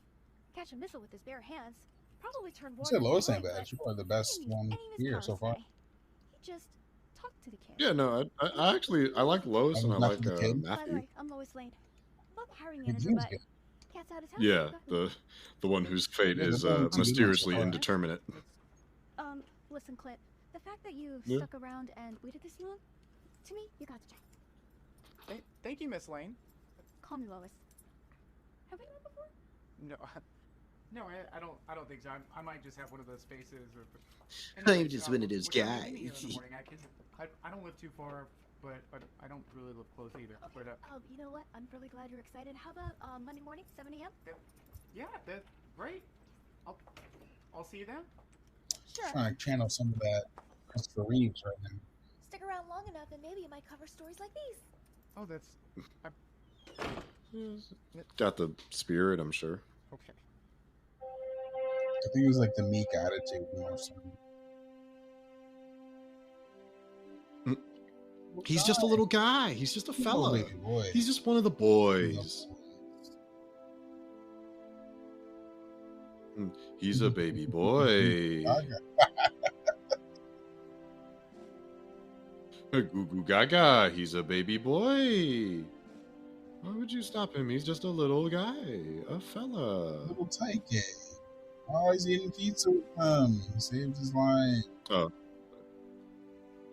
catch a missile with his bare hands, probably turn You water said into Lois ain't wine, bad. but She's probably the best he didn't one use any of his here powers so far. today. He just talked to the kid. Yeah, no, I actually I like Lois and I like Nothing to kid. By the Matthew. way, I'm Lois Lane. Love hiring He manager, seems but good. cat's out of town. Yeah, the one whose fate Yeah, is the one who's mysteriously good. indeterminate. Listen, Clint. The fact that you Yeah. stuck around and waited this long, to me, you got the job. Thank you, Miss Lane. Call me Lois. Have we met before? No, I don't think so. I might just have one of those faces. Or, I'm just one of those when I'm meeting you in the guys. morning, I don't live too far, but I don't really live close either. Okay. But You know what? I'm really glad you're excited. How about Monday morning, 7 a.m.? yeah, that's right. I'll see you then. Sure. Trying to channel some of that Christopher Reeves right now. Stick around long enough, and maybe you might cover stories like these. Oh, that's Got the spirit, I'm sure. okay. I think it was like the meek attitude more so. He's just a little guy. He's just a He's a fella. little baby boy. He's just one of the boys. He's a baby boy. Goo goo gaga. He's a baby boy. Why would you stop him? He's just a little guy, a fella. Little tight gay. Oh, he's eating pizza with him. He saved his life. Oh.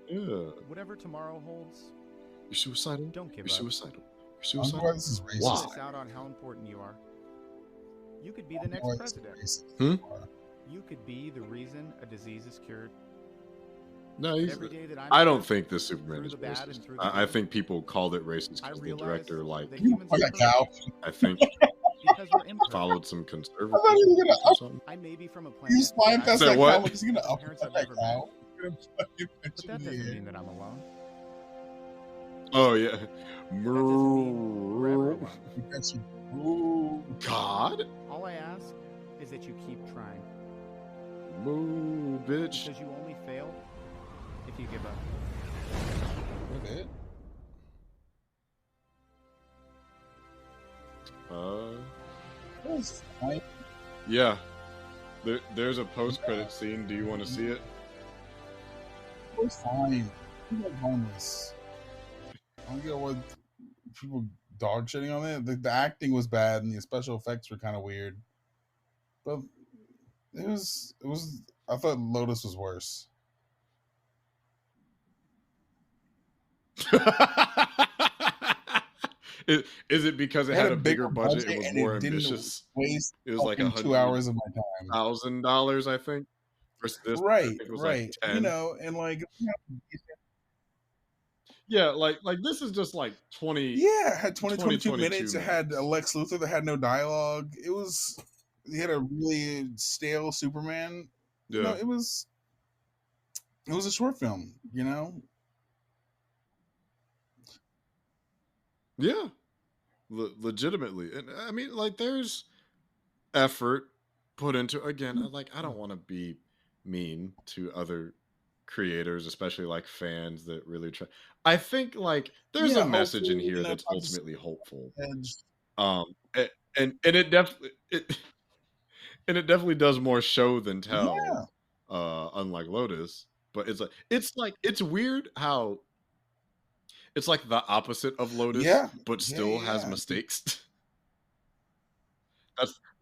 Yeah. Whatever tomorrow holds, you're suicidal. Don't give You're up. suicidal. You're suicidal. I'm this is racist. Why? Miss out on how important you are. You could be the next president. You could be the reason a disease is cured. No, Every day that I'm I don't here, think this Superman is through the bad racist. and through the I good, think people called it racist I because the realize director, like, that humans are perfect cow. I think because we're imperfect. followed some conservative I thought he was gonna or something. I may be from a planet. He's flying that past Say that what? cow. Like he's gonna my up parents that have never cow. met. But that doesn't mean that I'm alone. Oh yeah. That doesn't mean we're ever alone. God. All I ask is that you keep trying. Moo, bitch. Because you only fail if you give up. Okay. That was fine. Yeah. There's a post-credit scene. Do you want to see it? It was fine. People are homeless. I don't get what people dog shitting on it. The acting was bad and the special effects were kind of weird. But it was. I thought Lotus was worse. Is it because it had a bigger budget? It was and more it didn't ambitious. waste It was like fucking 2 hours of my time. $100,000, I think. Versus this, I Right, think it was right. like 10. You know, and like Yeah, like this is just like 20. yeah, it had 22 22 minutes. It had Lex Luthor that had no dialogue. It was he had a really stale Superman. You know, Yeah. it was a short film, you know? Yeah. Legitimately. And I mean, like, there's effort put into, again, like, I don't want to be mean to other creators, especially like fans that really try. I think like there's Yeah, a message in hopefully, here you know, that's I'm just- ultimately hopeful. and And it definitely and it definitely does more show than tell. Yeah. Unlike Lotus, but it's weird how it's like the opposite of Lotus, Yeah. but still has Yeah. mistakes.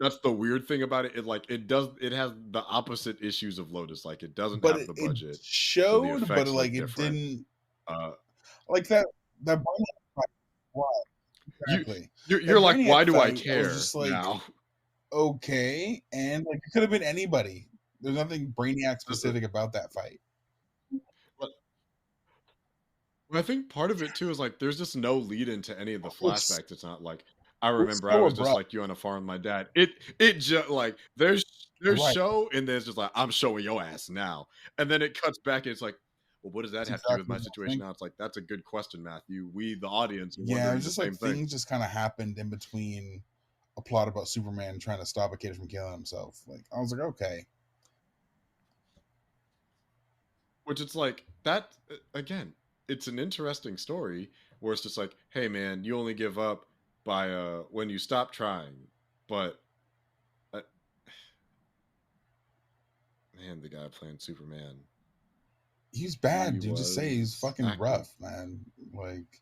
That's the weird thing about it. It has the opposite issues of Lotus. Like it doesn't But have the it budget. showed, but effects like look it different. didn't Uh, like that Brainiac fight. Why? Exactly. you're That like, why Brainiac do I fight, care was just like, now? okay, and like it could have been anybody. There's nothing Brainiac specific about that fight. Well, I think part of it too is like there's just no lead into any of the It's- flashbacks. It's not like I it's remember I so was just abrupt. like you on a farm with my dad. It just like there's Right. show and there's just like I'm showing your ass now, and then it cuts back and it's like, well, what does that That's have to do with exactly my what I situation think. now? It's like that's a good question, Matthew. We the audience are Yeah, wondering it's just the like same thing. things just kind of happened in between a plot about Superman trying to stop a kid from killing himself. Like I was like, okay. Which it's like that again. It's an interesting story where it's just like, hey man, you only give up by when you stop trying, but man, the guy playing Superman, He's bad, he dude. Just say he's was fucking acting. rough, man. Like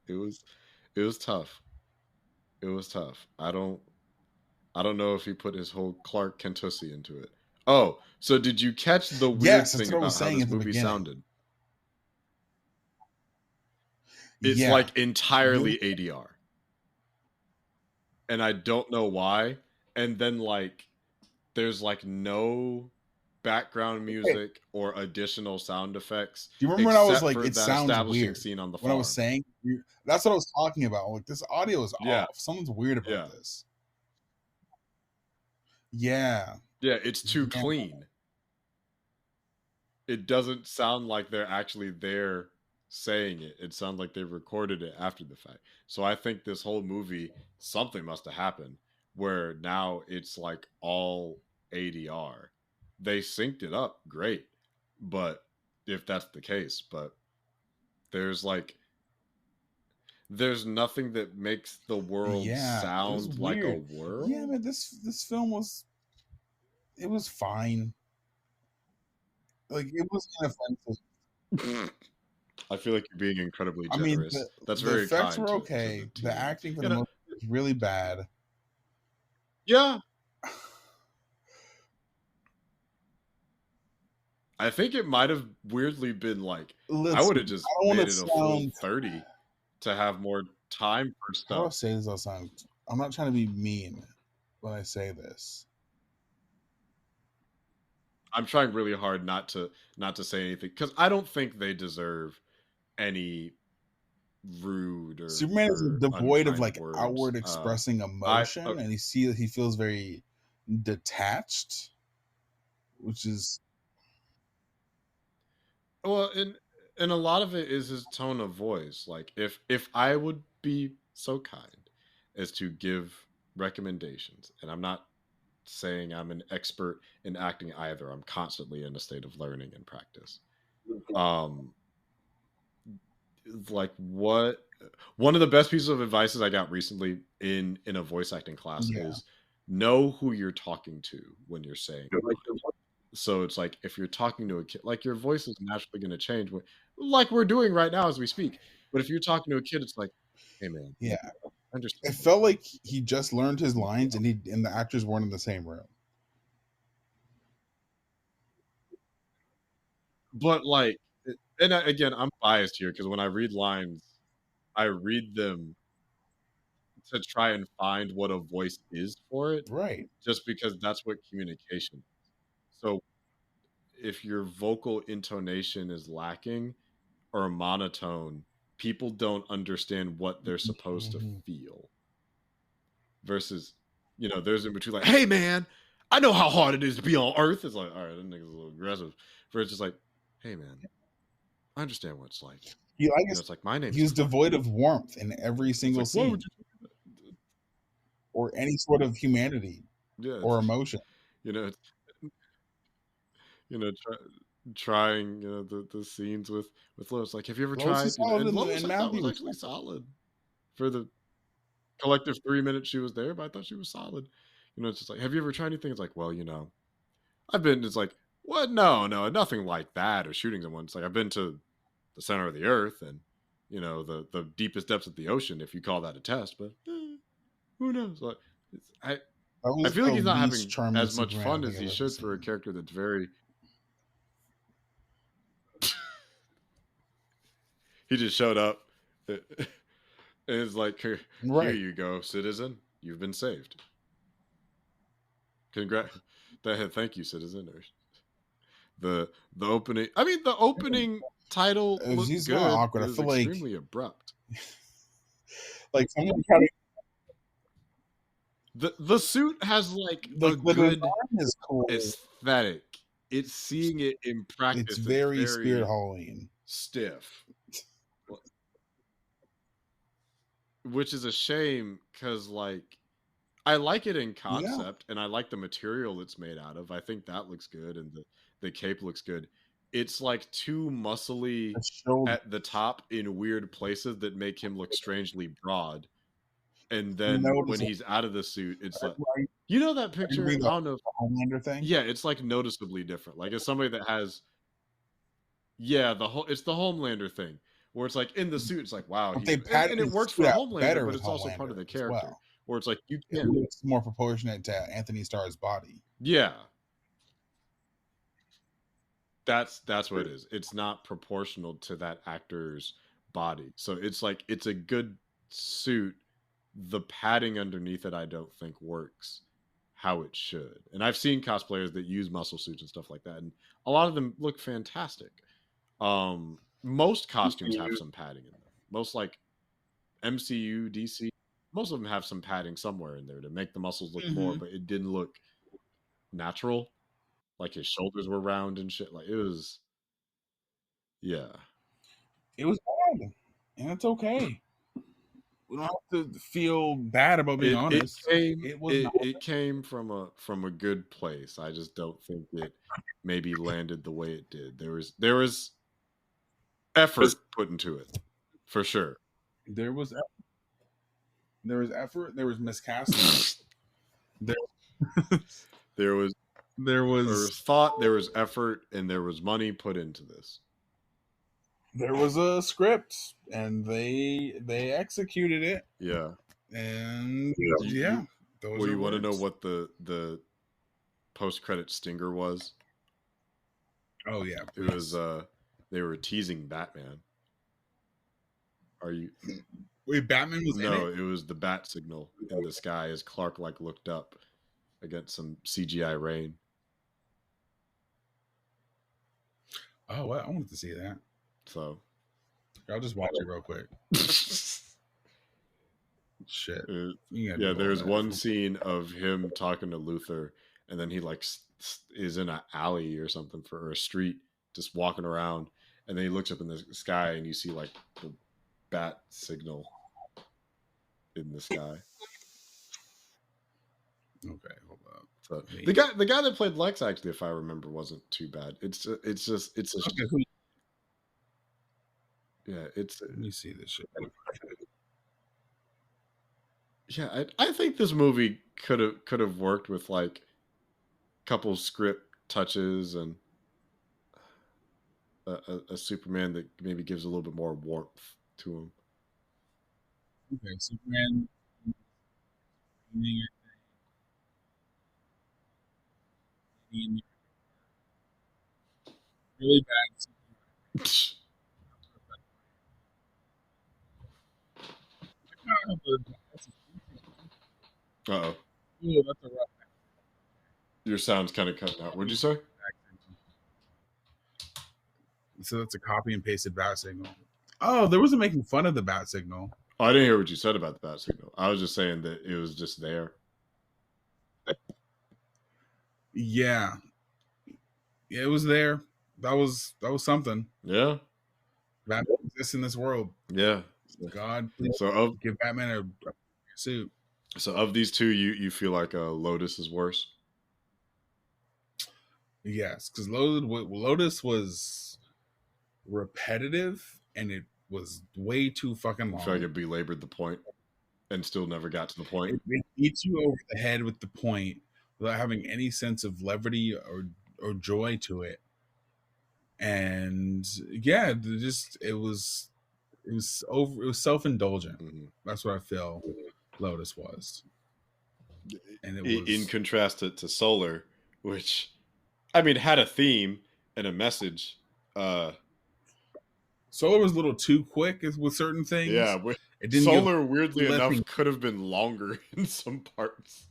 It was tough. It was tough. I don't know if he put his whole Clark Kentucky into it. Oh, so did you catch the weird yes, that's thing what I about was how saying this at the movie beginning. sounded? It's Yeah. like entirely ADR. And I don't know why. And then like there's like no background music or additional sound effects. Do you remember when I was except like, for it that sounds establishing weird? scene on the When I farm. was saying, that's what I was talking about. Like this audio is Yeah. off. Something's weird about Yeah. this. Yeah. Yeah, it's too clean. It doesn't sound like they're actually there saying it. It sounds like they recorded it after the fact. So I think this whole movie, something must have happened where now it's like all ADR. They synced it up great, but if that's the case, but there's nothing that makes the world Yeah. It was sound like a weird. world. Yeah, man, this film was fine. Like it was inoffensive. I feel like you're being incredibly I mean, generous. That's the very effects kind were to okay. the The team. acting for You the know, most part was really bad. yeah. I think it might have weirdly been like I would have Listen, just I don't want made to it a full sound. 30 to have more time for How do I stuff. say this? I'll sound. I'm not trying to be mean when I say this. I'm trying really hard not to say anything because I don't think they deserve any rude Superman is or devoid of unkind like words. outward expressing emotion, and he feels very detached, which is well, and a lot of it is his tone of voice. Like if I would be so kind as to give recommendations, and I'm not saying I'm an expert in acting either. I'm constantly in a state of learning and practice. Like what one of the best pieces of advice I got recently in a voice acting class is know who you're talking to when you're saying it. So it's like if you're talking to a kid, like your voice is naturally going to change, like we're doing right now as we speak. But if you're talking to a kid, it's like, hey man, yeah. I understand. It felt like he just learned his lines, and the actors weren't in the same room. But like, and again, I'm biased here because when I read lines, I read them to try and find what a voice is for it, Right. just because that's what communication is. So if your vocal intonation is lacking or monotone, people don't understand what they're supposed to feel. Versus, there's in between like, hey man, I know how hard it is to be on Earth. It's like, all right, that nigga's a little aggressive. Versus just like, hey man, I understand what it's like. It's like my name's He was devoid of warmth in every single like, why would scene, or any sort of humanity or emotion. It's, trying the scenes with Lois. Like, have you ever Lois tried? is solid, And Lois and I thought Matthew was was actually solid for the collective 3 minutes she was there, but I thought she was solid. It's just like, have you ever tried anything? It's like, well, I've been. It's like, what? No, nothing like that or shooting someone. It's like I've been to the center of the earth and the deepest depths of the ocean, if you call that a test. But who knows? Like, I feel like he's not having as much fun as he should for a character that's very. He just showed up. And it's like, here you go, citizen. You've been saved. Thank you, citizen. The opening. I mean, the opening title looked He's good. kind of awkward. It I was feel like extremely abrupt. Like someone trying to. The suit has like a good aesthetic. It's seeing it in practice. It's very Spirit Halloween stiff, which is a shame because like I like it in concept and I like the material it's made out of. I think that looks good and the cape looks good. It's like too muscly at the top in weird places that make him look strangely broad. And then when he's out of the suit, it's like that picture. I don't know if the Homelander thing. Yeah, it's like noticeably different. Like as somebody that has, it's the Homelander thing where it's like in the suit, it's like wow, and it works for Homelander, but it's also part of the character. Where it's like you can't. It's more proportionate to Anthony Starr's body. Yeah, that's what it is. It's not proportional to that actor's body, so it's like it's a good suit. The padding underneath it, I don't think works how it should. And I've seen cosplayers that use muscle suits and stuff like that, and a lot of them look fantastic. Most costumes have some padding in them. Most like MCU, DC, most of them have some padding somewhere in there to make the muscles look more, but it didn't look natural. Like his shoulders were round and shit. Like it was, it was bad, and it's okay. We don't have to feel bad about being honest. It came from a good place. I just don't think it maybe landed the way it did. There was effort put into it, for sure. There was effort. There was miscasting. There was thought. There was effort, and there was money put into this. there was a script and they executed it. Yeah. And You want to know what the post-credit stinger was? Oh yeah, please. It was they were teasing Batman. Are you? Wait, Batman was in it? No, it was the bat signal in the sky as Clark looked up against some CGI rain. Oh, I wanted to see that. So I'll just watch it real quick. Shit. Yeah, there's one scene of him talking to Luthor, and then he is in an alley or something or a street, just walking around, and then he looks up in the sky, and you see the bat signal in the sky. Okay, hold up. So, the guy that played Lex, actually, if I remember, wasn't too bad. It's a yeah. Let me see this shit. Yeah, I think this movie could have worked with a couple script touches and a Superman that maybe gives a little bit more warmth to him. Okay, Superman. Really bad. Uh-oh. Yeah, that's a rough. Your sound's kind of cutting out. What'd you say? So that's a copy and pasted bat signal. Oh, there wasn't making fun of the bat signal. Oh, I didn't hear what you said about the bat signal. I was just saying that it was just there. Yeah, it was there. That was something. Yeah, Batman exists in this world. Yeah, God, please give Batman a suit. So of these two, you feel like Lotus is worse? Yes, because Lotus was repetitive and it was way too fucking long. I feel like it belabored the point and still never got to the point. It beats you over the head with the point without having any sense of levity or joy to it. And yeah, it was self-indulgent. Mm-hmm. That's what I feel Lotus was. And it was in contrast to Solar, which I mean had a theme and a message. Solar was a little too quick with certain things. Yeah, Solar weirdly enough could have been longer in some parts.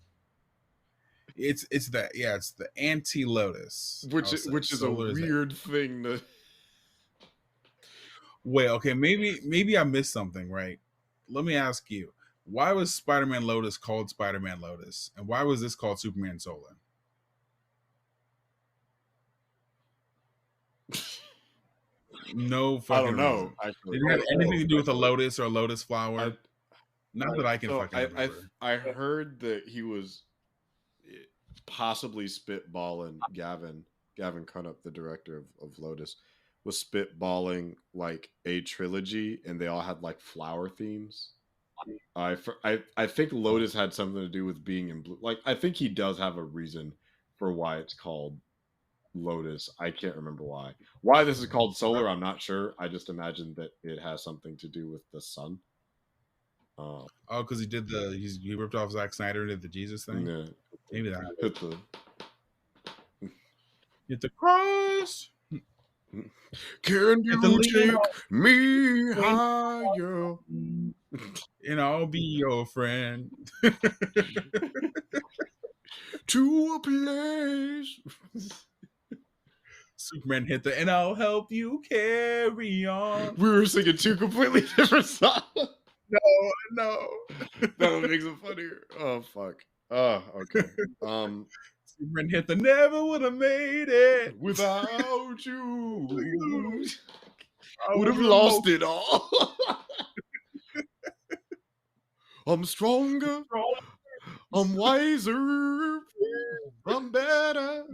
It's the anti-Lotus, which is a weird thing to. Wait, okay, maybe I missed something, right? Let me ask you, why was Spider-Man Lotus called Spider-Man Lotus, and why was this called Superman Solar? No fucking I don't know. Reason. Did it have anything to do with a lotus or a lotus flower? Not that I can fucking remember. I heard that he was possibly spitballing Gavin Crudup, the director of Lotus, was spitballing like a trilogy, and they all had like flower themes. I think Lotus had something to do with being in blue. Like I think he does have a reason for why it's called Lotus. I can't remember why. Why this is called Solar, I'm not sure. I just imagine that it has something to do with the sun. Because he ripped off Zack Snyder and did the Jesus thing. Yeah, maybe that hit the cross. Can you take me higher? And I'll be your friend to a place. Superman hit and I'll help you carry on. We were singing two completely different songs. No. That makes it funnier. Oh fuck. Oh, okay. Superman hit never would have made it without you. I would have lost it all. I'm stronger. I'm wiser. I'm better.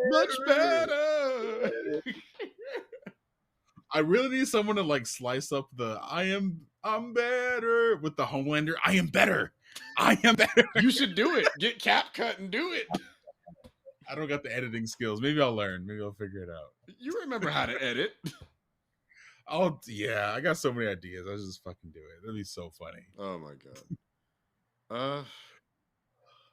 Much better. I really need someone to like slice up I'm better with the Homelander. I am better. You should do it. Get Cap Cut and do it. I don't got the editing skills. Maybe I'll learn. Maybe I'll figure it out. You remember how to edit. I got so many ideas. I'll just fucking do it. That'd be so funny. Oh my god.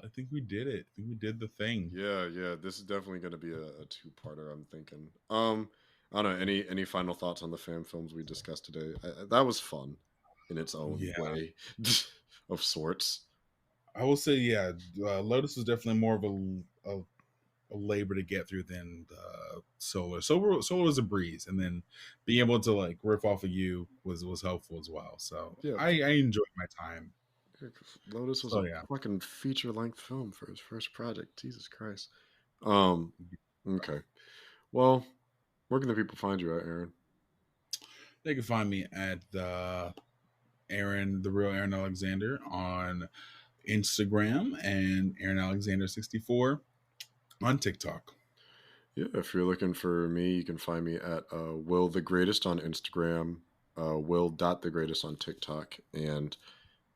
I think we did it. I think we did the thing. Yeah. This is definitely going to be a two-parter. I'm thinking. I don't know. Any final thoughts on the fan films we discussed today? That was fun in its own way, of sorts. I will say, Lotus was definitely more of a labor to get through than Solar. Solar was a breeze, and then being able to like riff off of you was helpful as well. So I enjoyed my time. Lotus was a fucking feature-length film for his first project. Jesus Christ. Okay. Well, where can the people find you at, Aaron? They can find me at the real Aaron Alexander on Instagram and Aaron Alexander 64 on TikTok. Yeah, if you're looking for me, you can find me at Will the Greatest on Instagram, Will.thegreatest on TikTok, and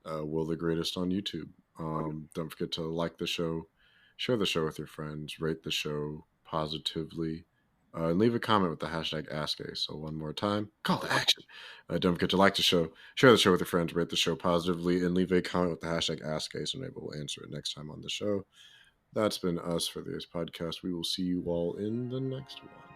Will the Greatest on YouTube. Don't forget to like the show, share the show with your friends, rate the show positively, and leave a comment with the hashtag AskAce. So one more time, call to action. Don't forget to like the show, share the show with your friends, rate the show positively, and leave a comment with the hashtag AskAce, and maybe we'll answer it next time on the show. That's been us for this podcast. We will see you all in the next one.